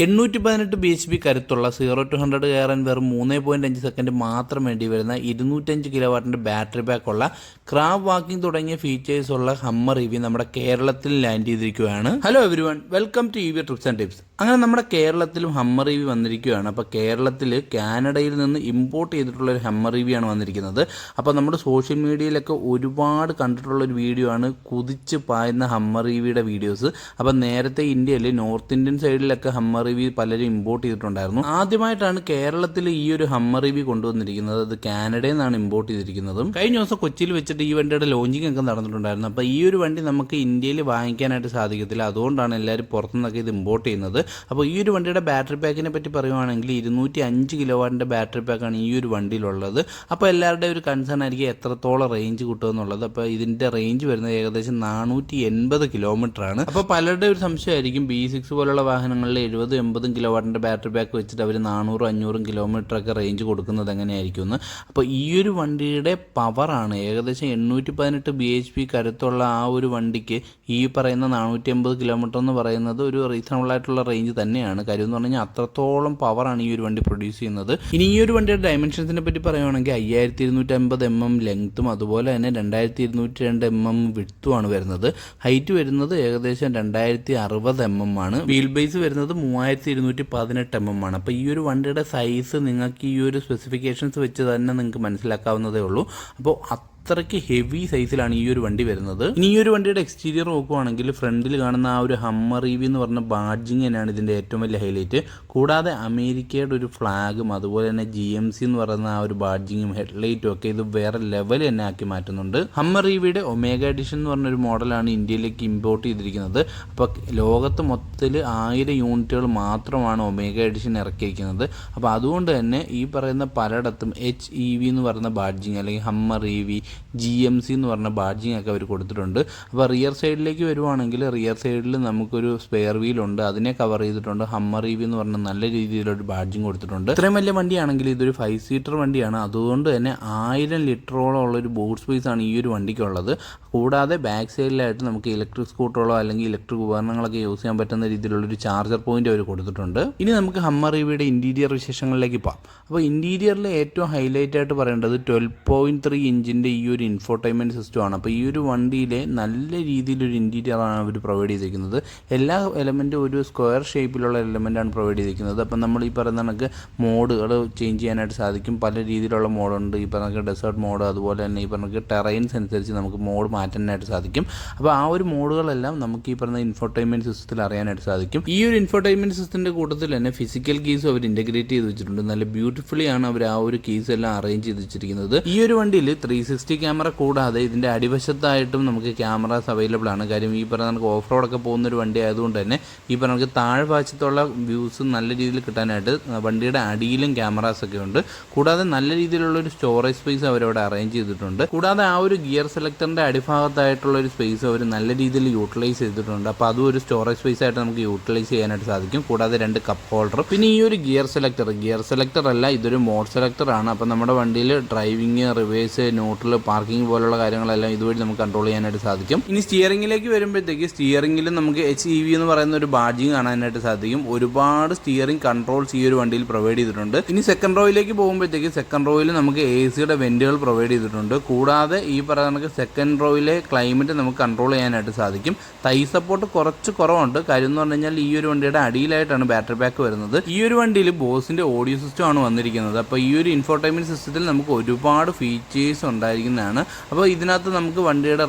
818 bhp കരുത്തുള്ള 0-100 കയറാൻ വെറും 3.5 സെക്കൻഡ് മാത്രം വേണ്ടി വരുന്ന 205 കിലോവാട്ടിൻ്റെ ബാറ്ററി പാക്കുള്ള ക്രാബ് വാക്കിംഗ് തുടങ്ങിയ ഫീച്ചേഴ്സ് ഉള്ള ഹമ്മർ EV നമ്മുടെ കേരളത്തിൽ ലാൻഡ് ചെയ്തിരിക്കുകയാണ്. Hello everyone, welcome to EV trips and tips. അങ്ങനെ നമ്മുടെ കേരളത്തിലും ഹമ്മർ EV വന്നിരിക്കുകയാണ്. അപ്പോൾ കേരളത്തിൽ കാനഡയിൽ നിന്ന് ഇമ്പോർട്ട് ചെയ്തിട്ടുള്ള ഒരു ഹമ്മർ EV ആണ് വന്നിരിക്കുന്നത്. അപ്പോൾ നമ്മുടെ സോഷ്യൽ മീഡിയയിലൊക്കെ ഒരുപാട് കണ്ടിട്ടുള്ള ഒരു വീഡിയോ ആണ് കുതിച്ച് പായുന്ന ഹമ്മർ EVയുടെ വീഡിയോസ്. അപ്പോൾ നേരത്തെ ഇന്ത്യയിൽ നോർത്ത് ഇന്ത്യൻ സൈഡിലൊക്കെ ഹമ്മർ EV പലരും ഇമ്പോർട്ട് ചെയ്തിട്ടുണ്ടായിരുന്നു. ആദ്യമായിട്ടാണ് കേരളത്തിൽ ഈ ഒരു ഹമ്മർ EV കൊണ്ടുവന്നിരിക്കുന്നത്. അത് കാനഡയിൽ നിന്നാണ് ഇമ്പോർട്ട് ചെയ്തിരിക്കുന്നതും. കഴിഞ്ഞ ദിവസം കൊച്ചിയിൽ വെച്ചിട്ട് ഈ വണ്ടിയുടെ ലോഞ്ചിങ് ഒക്കെ നടന്നിട്ടുണ്ടായിരുന്നു. അപ്പോൾ ഈ ഒരു വണ്ടി നമുക്ക് ഇന്ത്യയിൽ വാങ്ങിക്കാനായിട്ട് സാധിക്കത്തില്ല. അതുകൊണ്ടാണ് എല്ലാവരും പുറത്തുനിന്നൊക്കെ ഇത് ഇമ്പോർട്ട് ചെയ്യുന്നത്. അപ്പോൾ ഈ ഒരു വണ്ടിയുടെ ബാറ്ററി പാക്കിനെ പറ്റി പറയുവാണെങ്കിൽ 205 കിലോവാട്ടിൻ്റെ ബാറ്ററി പാക്കാണ് ഈ ഒരു വണ്ടിയിലുള്ളത്. അപ്പോൾ എല്ലാവരുടെയും ഒരു കൺസേൺ ആയിരിക്കും എത്രത്തോളം റേഞ്ച് കിട്ടുമെന്നുള്ളത്. അപ്പോൾ ഇതിൻ്റെ റേഞ്ച് വരുന്നത് ഏകദേശം 480 കിലോമീറ്റർ ആണ്. അപ്പോൾ പലരുടെ ഒരു സംശയമായിരിക്കും B6 പോലുള്ള വാഹനങ്ങളിൽ 70-80 കിലോവാട്ടിൻ്റെ ബാറ്ററി പാക്ക് വെച്ചിട്ട് അവർ 400-500 കിലോമീറ്ററൊക്കെ റേഞ്ച് കൊടുക്കുന്നത് എങ്ങനെയായിരിക്കും എന്ന്. അപ്പോൾ ഈ ഒരു വണ്ടിയുടെ പവറാണ് ഏകദേശം 818 bhp കരുത്തുള്ള ആ ഒരു വണ്ടിക്ക് ഈ പറയുന്ന 480 കിലോമീറ്റർ എന്ന് പറയുന്നത് ഒരു റീസണബിൾ ആയിട്ടുള്ള റേഞ്ച് തന്നെയാണ്. കാര്യം എന്ന് പറഞ്ഞാൽ അത്രത്തോളം പവറാണ് ഈ ഒരു വണ്ടി പ്രൊഡ്യൂസ് ചെയ്യുന്നത്. ഇനി ഈ ഒരു വണ്ടിയുടെ ഡയമെൻഷൻസിനെ പറ്റി പറയുവാണെങ്കിൽ 5250 mm ലെങ്ത്തും അതുപോലെ തന്നെ 2202 mm വിഡ്ത്തുമാണ് വരുന്നത്. ഹൈറ്റ് വരുന്നത് ഏകദേശം 2060 mm ആണ്. വീൽ ബേസ് വരുന്നത് 3218 mm ആണ്. അപ്പോൾ ഈ ഒരു വണ്ടിയുടെ സൈസ് നിങ്ങൾക്ക് ഈ ഒരു സ്പെസിഫിക്കേഷൻസ് വെച്ച് തന്നെ നിങ്ങൾക്ക് മനസ്സിലാക്കാവുന്നതേ ഉള്ളൂ. അപ്പോൾ അത്രയ്ക്ക് ഹെവി സൈസിലാണ് ഈ ഒരു വണ്ടി വരുന്നത്. ഇനി ഈ ഒരു വണ്ടിയുടെ എക്സ്റ്റീരിയർ നോക്കുവാണെങ്കിൽ ഫ്രണ്ടിൽ കാണുന്ന ആ ഒരു ഹമ്മർ EV എന്ന് പറഞ്ഞ ബാഡ്ജിങ് തന്നെയാണ് ഇതിൻ്റെ ഏറ്റവും വലിയ ഹൈലൈറ്റ്. കൂടാതെ അമേരിക്കയുടെ ഒരു ഫ്ലാഗും അതുപോലെ തന്നെ GMC എന്ന് പറയുന്ന ആ ഒരു ബാഡ്ജിങ്ങും ഹെഡ്ലൈറ്റും ഒക്കെ ഇത് വേറെ ലെവൽ തന്നെ ആക്കി മാറ്റുന്നുണ്ട്. ഹമ്മർ EVയുടെ ഒമേഗ എഡിഷൻ എന്ന് പറഞ്ഞൊരു മോഡലാണ് ഇന്ത്യയിലേക്ക് ഇമ്പോർട്ട് ചെയ്തിരിക്കുന്നത്. അപ്പോൾ ലോകത്ത് മൊത്തത്തിൽ 1000 യൂണിറ്റുകൾ മാത്രമാണ് ഒമേഗ എഡിഷൻ ഇറക്കിയിരിക്കുന്നത്. അപ്പോൾ അതുകൊണ്ട് തന്നെ ഈ പറയുന്ന പലയിടത്തും HEV എന്ന് പറയുന്ന ബാഡ്ജിങ് അല്ലെങ്കിൽ ഹമ്മർ EV GMC എന്ന് പറഞ്ഞ ബാഡ്ജിങ് ഒക്കെ അവർ കൊടുത്തിട്ടുണ്ട്. അപ്പോൾ റിയർ സൈഡിലേക്ക് വരുവാണെങ്കിൽ റിയർ സൈഡിൽ നമുക്കൊരു സ്പെയർ വീലുണ്ട്, അതിനെ കവർ ചെയ്തിട്ടുണ്ട്. ഹമ്മർ EV എന്ന് പറഞ്ഞ നല്ല രീതിയിലൊരു ബാഡ്ജിങ് കൊടുത്തിട്ടുണ്ട്. ഇത്രയും വലിയ വണ്ടിയാണെങ്കിൽ ഇതൊരു 5 സീറ്റർ വണ്ടിയാണ്. അതുകൊണ്ട് തന്നെ 1000 ലിറ്ററോളം ഉള്ളൊരു ബൂട്ട് സ്പേസ് ആണ് ഈ ഒരു വണ്ടിക്കുള്ളത്. കൂടാതെ ബാക്ക് സൈഡിലായിട്ട് നമുക്ക് ഇലക്ട്രിക് സ്കൂട്ടറുകളോ അല്ലെങ്കിൽ ഇലക്ട്രിക് ഉപകരണങ്ങളൊക്കെ യൂസ് ചെയ്യാൻ പറ്റുന്ന രീതിയിലുള്ളൊരു ചാർജർ പോയിന്റ് അവർ കൊടുത്തിട്ടുണ്ട്. ഇനി നമുക്ക് ഹമ്മർ EVയുടെ ഇന്റീരിയർ വിശേഷങ്ങളിലേക്ക് പോകാം. അപ്പോൾ ഇന്റീരിയറിൽ ഏറ്റവും ഹൈലൈറ്റ് ആയിട്ട് പറയേണ്ടത് 12.3 ഇഞ്ചിൻ്റെ ഈ ഒരു ഇൻഫോർടൈൻമെൻറ്റ് സിസ്റ്റമാണ്. അപ്പോൾ ഈ ഒരു വണ്ടിയിലെ നല്ല രീതിയിലൊരു ഇൻറ്റീരിയറാണ് അവർ പ്രൊവൈഡ് ചെയ്തിരിക്കുന്നത്. എല്ലാ എലമെൻറ്റും ഒരു സ്ക്വയർ ഷേപ്പിലുള്ള എലമെൻറ്റാണ് പ്രൊവൈഡ് ചെയ്തിരിക്കുന്നത്. അപ്പം നമ്മൾ ഈ പറയുന്ന കണക്ക് മോഡുകൾ ചേഞ്ച് ചെയ്യാനായിട്ട് സാധിക്കും. പല രീതിയിലുള്ള മോഡുണ്ട്. ഈ പറഞ്ഞ ഡെസേർട്ട് മോഡ്, അതുപോലെ തന്നെ ഈ പറഞ്ഞ ടെറൈൻസ് അനുസരിച്ച് നമുക്ക് മോഡ് മാറ്റാനായിട്ട് സാധിക്കും. അപ്പോൾ ആ ഒരു മോഡുകളെല്ലാം നമുക്ക് ഈ പറഞ്ഞ ഇൻഫോർടൈൻമെൻറ്റ് സിസ്റ്റത്തിൽ അറിയാനായിട്ട് സാധിക്കും. ഈ ഒരു ഇൻഫോർടൈൻമെൻറ്റ് സിസ്റ്റത്തിൻ്റെ കൂട്ടത്തിൽ തന്നെ ഫിസിക്കൽ കീസും അവർ ഇൻറ്റഗ്രേറ്റ് ചെയ്ത് വെച്ചിട്ടുണ്ട്. നല്ല ബ്യൂട്ടിഫുള്ളി ആണ് അവർ ആ ഒരു കീസ് എല്ലാം അറേഞ്ച് ചെയ്ത് വെച്ചിരിക്കുന്നത്. ഈ ഒരു വണ്ടിയിൽ 360 ക്യാമറ കൂടാതെ ഇതിൻ്റെ അടിവശത്തായിട്ടും നമുക്ക് ക്യാമറാസ് അവൈലബിൾ ആണ്. കാര്യം ഈ പറഞ്ഞ നമുക്ക് ഓഫ് റോഡൊക്കെ പോകുന്നൊരു വണ്ടി ആയതുകൊണ്ട് തന്നെ ഈ പറഞ്ഞ നമുക്ക് താഴ്ഭാഗത്തുള്ള വ്യൂസ് നല്ല രീതിയിൽ കിട്ടാനായിട്ട് വണ്ടിയുടെ അടിയിലും ക്യാമറാസ് ഒക്കെ ഉണ്ട്. കൂടാതെ നല്ല രീതിയിലുള്ളൊരു സ്റ്റോറേജ് സ്പേസ് അവരവിടെ അറേഞ്ച് ചെയ്തിട്ടുണ്ട്. കൂടാതെ ആ ഒരു ഗിയർ സെലക്ടറിൻ്റെ അടിഭാഗത്തായിട്ടുള്ള ഒരു സ്പേസ് അവർ നല്ല രീതിയിൽ യൂട്ടിലൈസ് ചെയ്തിട്ടുണ്ട്. അപ്പോൾ അതും ഒരു സ്റ്റോറേജ് സ്പേസ് ആയിട്ട് നമുക്ക് യൂട്ടിലൈസ് ചെയ്യാനായിട്ട് സാധിക്കും. കൂടാതെ 2 കപ്പ് ഹോൾഡർ, പിന്നെ ഈ ഒരു ഗിയർ സെലക്ടർ അല്ല, ഇതൊരു മോഡ് സെലക്ടർ ആണ്. അപ്പോൾ നമ്മുടെ വണ്ടിയിൽ ഡ്രൈവിംഗ്, റിവേഴ്സ്, ന്യൂട്രൽ, പാർക്കിംഗ് പോലുള്ള കാര്യങ്ങളെല്ലാം ഇതുവഴി നമുക്ക് കൺട്രോൾ ചെയ്യാനായിട്ട് സാധിക്കും. ഇനി സ്റ്റിയറിംഗിലേക്ക് വരുമ്പോഴത്തേക്ക് സ്റ്റിയറിംഗിൽ നമുക്ക് HEV എന്ന് പറയുന്ന ഒരു ബാഡ്ജിങ് കാണാനായിട്ട് സാധിക്കും. ഒരുപാട് സ്റ്റിയറിംഗ് കൺട്രോൾസ് ഈ ഒരു വണ്ടിയിൽ പ്രൊവൈഡ് ചെയ്തിട്ടുണ്ട്. ഇനി സെക്കൻഡ് റോയിലേക്ക് പോകുമ്പോഴത്തേക്ക് സെക്കൻഡ് റോയിൽ നമുക്ക് AC-യുടെ വെന്റുകൾ പ്രൊവൈഡ് ചെയ്തിട്ടുണ്ട്. കൂടാതെ ഈ പറയുന്ന സെക്കൻഡ് റോയിലെ ക്ലൈമറ്റ് നമുക്ക് കൺട്രോൾ ചെയ്യാനായിട്ട് സാധിക്കും. തൈ സപ്പോർട്ട് കുറച്ച് കുറവുണ്ട്. കാര്യം എന്ന് പറഞ്ഞു കഴിഞ്ഞാൽ ഈ ഒരു വണ്ടിയുടെ അടിയിലായിട്ടാണ് ബാറ്ററി പാക്ക് വരുന്നത്. ഈ ഒരു വണ്ടിയിൽ ബോസിൻ്റെ ഓഡിയോ സിസ്റ്റം ആണ് വന്നിരിക്കുന്നത്. അപ്പോൾ ഈ ഒരു ഇൻഫോർടൈൻമെൻറ്റ് സിസ്റ്റത്തിൽ നമുക്ക് ഒരുപാട് ഫീച്ചേഴ്സ് ഉണ്ടായിരിക്കുന്നതാണ്. അപ്പോൾ ഇതിനകത്ത് നമുക്ക് വണ്ടിയുടെ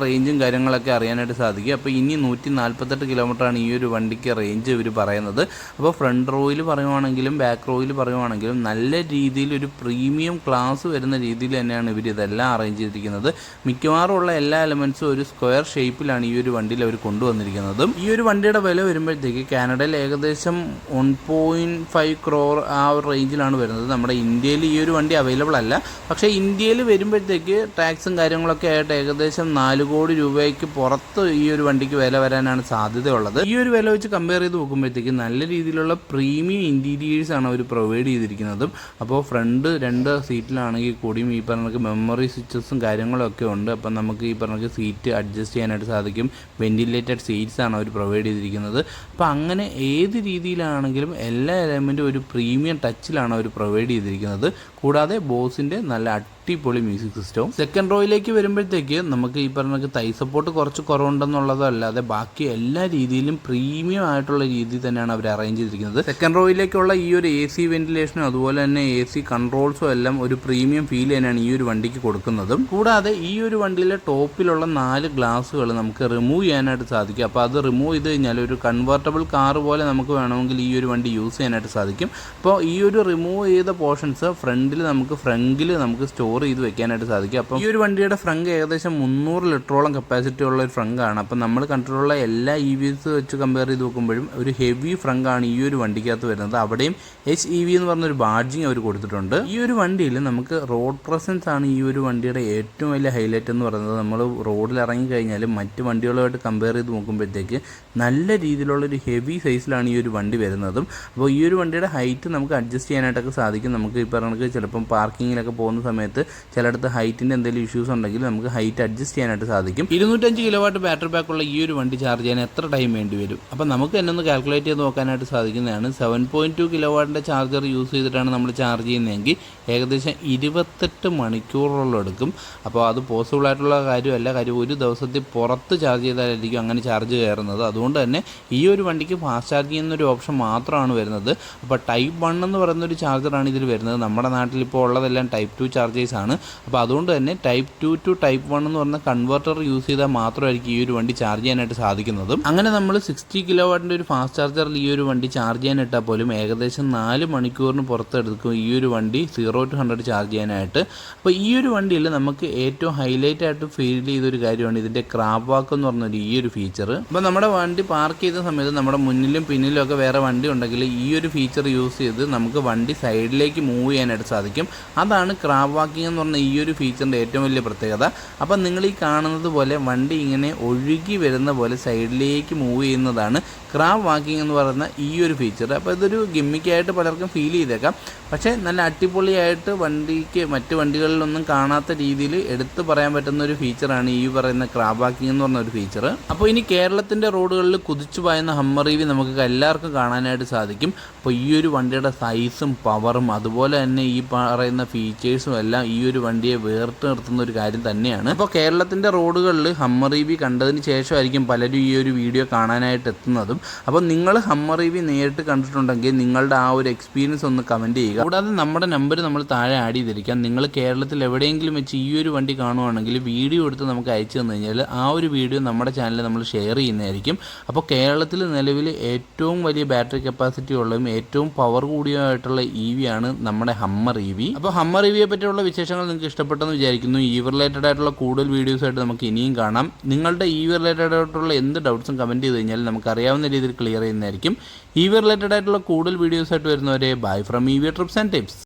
റേഞ്ചും കാര്യങ്ങളൊക്കെ അറിയാനായിട്ട് സാധിക്കും. അപ്പോൾ ഇനി 148 കിലോമീറ്ററാണ് ഈ ഒരു വണ്ടിക്ക് റേഞ്ച് ഇവർ പറയുന്നത്. അപ്പോൾ ഫ്രണ്ട് റോയിൽ പറയുവാണെങ്കിലും ബാക്ക് റോയിൽ പറയുവാണെങ്കിലും നല്ല രീതിയിൽ ഒരു പ്രീമിയം ക്ലാസ് വരുന്ന രീതിയിൽ തന്നെയാണ് ഇവർ ഇതെല്ലാം അറേഞ്ച് ചെയ്തിരിക്കുന്നത്. മിക്കവാറും ഉള്ള എല്ലാ എലമെൻസും ഒരു സ്ക്വയർ ഷേപ്പിലാണ് ഈ ഒരു വണ്ടിയിൽ അവർ കൊണ്ടുവന്നിരിക്കുന്നതും. ഈ ഒരു വണ്ടിയുടെ വില വരുമ്പോഴത്തേക്ക് കാനഡയിൽ ഏകദേശം 1.5 crore ആ ഒരു റേഞ്ചിലാണ് വരുന്നത്. നമ്മുടെ ഇന്ത്യയിൽ ഈ ഒരു വണ്ടി അവൈലബിൾ അല്ല. പക്ഷേ ഇന്ത്യയിൽ വരുമ്പോഴത്തേക്ക് ടാക്സ് ടാക്സും കാര്യങ്ങളൊക്കെ ആയിട്ട് ഏകദേശം 4 കോടി രൂപയ്ക്ക് പുറത്ത് ഈ ഒരു വണ്ടിക്ക് വില വരാനാണ് സാധ്യതയുള്ളത്. ഈ ഒരു വില വെച്ച് കമ്പയർ ചെയ്ത് നോക്കുമ്പോഴത്തേക്ക് നല്ല രീതിയിലുള്ള പ്രീമിയം ഇൻറ്റീരിയേഴ്സ് ആണ് അവർ പ്രൊവൈഡ് ചെയ്തിരിക്കുന്നതും. അപ്പോൾ ഫ്രണ്ട് 2 സീറ്റിലാണെങ്കിൽ കൂടിയും ഈ പറഞ്ഞ മെമ്മറി സ്വിച്ചസും കാര്യങ്ങളൊക്കെ ഉണ്ട്. അപ്പം നമുക്ക് ഈ പറഞ്ഞ സീറ്റ് അഡ്ജസ്റ്റ് ചെയ്യാനായിട്ട് സാധിക്കും. വെന്റിലേറ്റഡ് സീറ്റ്സ് ആണ് അവർ പ്രൊവൈഡ് ചെയ്തിരിക്കുന്നത്. അപ്പോൾ അങ്ങനെ ഏത് രീതിയിലാണെങ്കിലും എല്ലാ എലമെൻറ്റും ഒരു പ്രീമിയം ടച്ചിലാണ് അവർ പ്രൊവൈഡ് ചെയ്തിരിക്കുന്നത്. കൂടാതെ ബോസിൻ്റെ നല്ല അടിപൊളി മ്യൂസിക് സിസ്റ്റവും. സെക്കൻഡ് റോയിലേക്ക് വരുമ്പോഴത്തേക്ക് നമുക്ക് ഈ പറഞ്ഞ തൈ സപ്പോർട്ട് കുറച്ച് കുറവുണ്ടെന്നുള്ളതല്ലാതെ ബാക്കി എല്ലാ രീതിയിലും പ്രീമിയം ആയിട്ടുള്ള രീതിയിൽ തന്നെയാണ് അവർ അറേഞ്ച് ചെയ്തിരിക്കുന്നത്. സെക്കൻഡ് റോയിലേക്കുള്ള ഈ ഒരു AC വെന്റിലേഷനും അതുപോലെ തന്നെ AC കൺട്രോൾസും എല്ലാം ഒരു പ്രീമിയം ഫീൽ തന്നെയാണ് ഈ ഒരു വണ്ടിക്ക് കൊടുക്കുന്നതും. കൂടാതെ ഈ ഒരു വണ്ടിയിലെ ടോപ്പിലുള്ള 4 ഗ്ലാസുകൾ നമുക്ക് റിമൂവ് ചെയ്യാനായിട്ട് സാധിക്കും. അപ്പോൾ അത് റിമൂവ് ചെയ്ത് കഴിഞ്ഞാൽ ഒരു കൺവേർട്ടബിൾ കാർ പോലെ നമുക്ക് വേണമെങ്കിൽ ഈ ഒരു വണ്ടി യൂസ് ചെയ്യാനായിട്ട് സാധിക്കും. അപ്പോൾ ഈ ഒരു റിമൂവ് ചെയ്ത പോർഷൻസ് ഫ്രണ്ടിൽ നമുക്ക് സ്റ്റോർ ചെയ്ത് വെക്കാനായിട്ട് സാധിക്കും. അപ്പോൾ ഈ ഒരു വണ്ടിയുടെ ഫ്രങ്ക് ഏകദേശം 300 ലിറ്ററോളം കപ്പാസിറ്റി ഉള്ള ഒരു ഫ്രങ്കാണ്. അപ്പം നമ്മൾ കണ്ടിട്ടുള്ള എല്ലാ EVs വെച്ച് കമ്പയർ ചെയ്ത് നോക്കുമ്പോഴും ഒരു ഹെവി ഫ്രങ്കാണ് ഈ ഒരു വണ്ടിക്കകത്ത് വരുന്നത്. അവിടെയും HEV എന്ന് പറഞ്ഞൊരു ബാഡ്ജിങ് അവർ കൊടുത്തിട്ടുണ്ട്. ഈ ഒരു വണ്ടിയിൽ നമുക്ക് റോഡ് പ്രസൻസ് ആണ് ഈ ഒരു വണ്ടിയുടെ ഏറ്റവും വലിയ ഹൈലൈറ്റ് എന്ന് പറയുന്നത്. നമ്മൾ റോഡിൽ ഇറങ്ങി കഴിഞ്ഞാൽ മറ്റ് വണ്ടികളുമായിട്ട് കമ്പയർ ചെയ്ത് നോക്കുമ്പോഴത്തേക്ക് നല്ല രീതിയിലുള്ളൊരു ഹെവി സൈസിലാണ് ഈ ഒരു വണ്ടി വരുന്നതും. അപ്പോൾ ഈ ഒരു വണ്ടിയുടെ ഹൈറ്റ് നമുക്ക് അഡ്ജസ്റ്റ് ചെയ്യാനായിട്ടൊക്കെ സാധിക്കും. നമുക്ക് ഈ പറഞ്ഞ ചിലപ്പം പാർക്കിങ്ങിലൊക്കെ പോകുന്ന സമയത്ത് ചിലയിടത്ത് ഹൈറ്റിൻ്റെ എന്തെങ്കിലും ഇഷ്യൂസ് ഉണ്ടെങ്കിൽ നമുക്ക് ഹൈറ്റ് അഡ്ജസ്റ്റ് ചെയ്യാനായിട്ട് സാധിക്കും. 205 കിലോവാട്ട് ബാറ്ററി ബാക്കുള്ള ഈ ഒരു വണ്ടി ചാർജ് ചെയ്യാൻ എത്ര ടൈം വേണ്ടി വരും? അപ്പോൾ നമുക്ക് തന്നെ ഒന്ന് കാൽക്കുലേറ്റ് ചെയ്ത് നോക്കാനായിട്ട് സാധിക്കുന്നതാണ്. 7.2 കിലോവാട്ടിൻ്റെ ചാർജർ യൂസ് ചെയ്തിട്ടാണ് നമ്മൾ ചാർജ് ചെയ്യുന്നതെങ്കിൽ ഏകദേശം 28 മണിക്കൂറോളം എടുക്കും. അപ്പോൾ അത് പോസിബിൾ ആയിട്ടുള്ള കാര്യമല്ല. കാര്യം ഒരു ദിവസത്തിൽ പുറത്ത് ചാർജ് ചെയ്താലായിരിക്കും അങ്ങനെ ചാർജ് കയറുന്നത്. അതുകൊണ്ട് തന്നെ ഈ ഒരു വണ്ടിക്ക് ഫാസ്റ്റ് ചാർജ് ചെയ്യുന്നൊരു ഓപ്ഷൻ മാത്രമാണ് വരുന്നത്. അപ്പോൾ ടൈപ്പ് 1 എന്ന് പറയുന്നൊരു ചാർജറാണ് ഇതിൽ വരുന്നത്. നമ്മുടെ നാട്ടിൽ ഇപ്പോൾ ഉള്ളതെല്ലാം ടൈപ്പ് 2 ചാർജേഴ്സ് ആണ്. അപ്പോൾ അതുകൊണ്ട് തന്നെ ടൈപ്പ് 2 ടു ടൈപ്പ് 1 എന്ന് പറഞ്ഞ കൺവേർട്ടർ യൂസ് ചെയ്താൽ മാത്രമായിരിക്കും ഈ ഒരു വണ്ടി ചാർജ് ചെയ്യാനായിട്ട് സാധിക്കുന്നതും. അങ്ങനെ നമ്മൾ 60 കിലോവാട്ടിൻ്റെ ഒരു ഫാസ്റ്റ് ചാർജറിൽ ഈ ഒരു വണ്ടി ചാർജ് ചെയ്യാനിട്ടാൽ പോലും ഏകദേശം 4 മണിക്കൂറിന് പുറത്തെടുക്കും ഈ ഒരു വണ്ടി 0 to 100 ചാർജ് ചെയ്യാനായിട്ട്. അപ്പോൾ ഈ ഒരു വണ്ടിയിൽ നമുക്ക് ഏറ്റവും ഹൈലൈറ്റ് ആയിട്ട് ഫീൽ ചെയ്തൊരു കാര്യമാണ് ഇതിൻ്റെ ക്രാബ് വാക്ക് എന്ന് പറഞ്ഞൊരു ഈ ഒരു ഫീച്ചർ. അപ്പോൾ നമ്മുടെ വണ്ടി പാർക്ക് ചെയ്ത സമയത്ത് നമ്മുടെ മുന്നിലും പിന്നിലും ഒക്കെ വേറെ വണ്ടി ഉണ്ടെങ്കിൽ ഈ ഒരു ഫീച്ചർ യൂസ് ചെയ്ത് നമുക്ക് വണ്ടി സൈഡിലേക്ക് മൂവ് ചെയ്യാനായിട്ട് സാധിക്കും. അതാണ് ക്രാബ് വാക്കിംഗ് എന്ന് പറഞ്ഞ ഈ ഒരു ഫീച്ചറിൻ്റെ ഏറ്റവും വലിയ പ്രത്യേകത. അപ്പം നിങ്ങൾ ഈ കാണുന്നത് പോലെ വണ്ടി ഇങ്ങനെ ഒഴുകി വരുന്ന പോലെ സൈഡിലേക്ക് മൂവ് ചെയ്യുന്നതാണ് ക്രാബ് വാക്കിംഗ് എന്ന് പറയുന്ന ഈ ഒരു ഫീച്ചർ. അപ്പോൾ ഇതൊരു ഗിമ്മിക്കായിട്ട് പലർക്കും ഫീൽ ചെയ്തേക്കാം. പക്ഷേ നല്ല അടിപൊളിയായിട്ട് വണ്ടിക്ക് മറ്റ് വണ്ടികളിലൊന്നും കാണാത്ത രീതിയിൽ എടുത്തു പറയാൻ പറ്റുന്ന ഒരു ഫീച്ചറാണ് ഈ പറയുന്ന ക്രാബ് വാക്കിംഗ് എന്ന് പറഞ്ഞ ഒരു ഫീച്ചർ. അപ്പോൾ ഇനി കേരളത്തിൻ്റെ റോഡുകളിൽ കുതിച്ചു പായുന്ന ഹമ്മർ EV നമുക്ക് എല്ലാവർക്കും കാണാനായിട്ട് സാധിക്കും. അപ്പോൾ ഈ ഒരു വണ്ടിയുടെ സൈസും പവറും അതുപോലെ തന്നെ ഈ പറയുന്ന ഫീച്ചേഴ്സും എല്ലാം ഈ ഒരു വണ്ടിയെ വേറിട്ട് നിർത്തുന്ന ഒരു കാര്യം തന്നെയാണ്. അപ്പോൾ കേരളത്തിൻ്റെ റോഡുകളിൽ ഹമ്മർ EV കണ്ടതിന് ശേഷമായിരിക്കും പലരും ഈ ഒരു വീഡിയോ കാണാനായിട്ട് എത്തുന്നതും. അപ്പോൾ നിങ്ങൾ ഹമ്മർ EV നേരിട്ട് കണ്ടിട്ടുണ്ടെങ്കിൽ നിങ്ങളുടെ ആ ഒരു എക്സ്പീരിയൻസ് ഒന്ന് കമൻറ്റ് ചെയ്യുക. കൂടാതെ നമ്മുടെ നമ്പർ നമ്മൾ താഴെ ആഡ് ചെയ്തിരിക്കാം. നിങ്ങൾ കേരളത്തിൽ എവിടെയെങ്കിലും വെച്ച് ഈ ഒരു വണ്ടി കാണുവാണെങ്കിൽ വീഡിയോ എടുത്ത് നമുക്ക് അയച്ചു തന്നു കഴിഞ്ഞാൽ ആ ഒരു വീഡിയോ നമ്മുടെ ചാനലിൽ നമ്മൾ ഷെയർ ചെയ്യുന്നതായിരിക്കും. അപ്പോൾ കേരളത്തിൽ നിലവിൽ ഏറ്റവും വലിയ ബാറ്ററി കപ്പാസിറ്റി ഉള്ളതും ഏറ്റവും പവർ കൂടിയതായിട്ടുള്ള EV ആണ് നമ്മുടെ ഹമ്മർ EV. അപ്പോൾ ഹമ്മർ EVയെ പറ്റിയുള്ള വിശേഷങ്ങൾ നിങ്ങൾക്ക് ഇഷ്ടപ്പെട്ടെന്ന് വിചാരിക്കുന്നു. EV റിലേറ്റഡ് ആയിട്ടുള്ള കൂടുതൽ വീഡിയോസായിട്ട് നമുക്ക് ഇനിയും കാണാം. നിങ്ങളുടെ EV റിലേറ്റഡ് ആയിട്ടുള്ള എന്ത് ഡൗട്ട്സും കമൻറ്റ് ചെയ്ത് കഴിഞ്ഞാൽ നമുക്ക് അറിയാവുന്ന രീതിയിൽ ക്ലിയർ ചെയ്യുന്നതായിരിക്കും. EV റിലേറ്റഡ് ആയിട്ടുള്ള കൂടുതൽ വീഡിയോസായിട്ട് വരുന്നവരെ bye from EV trips and tips.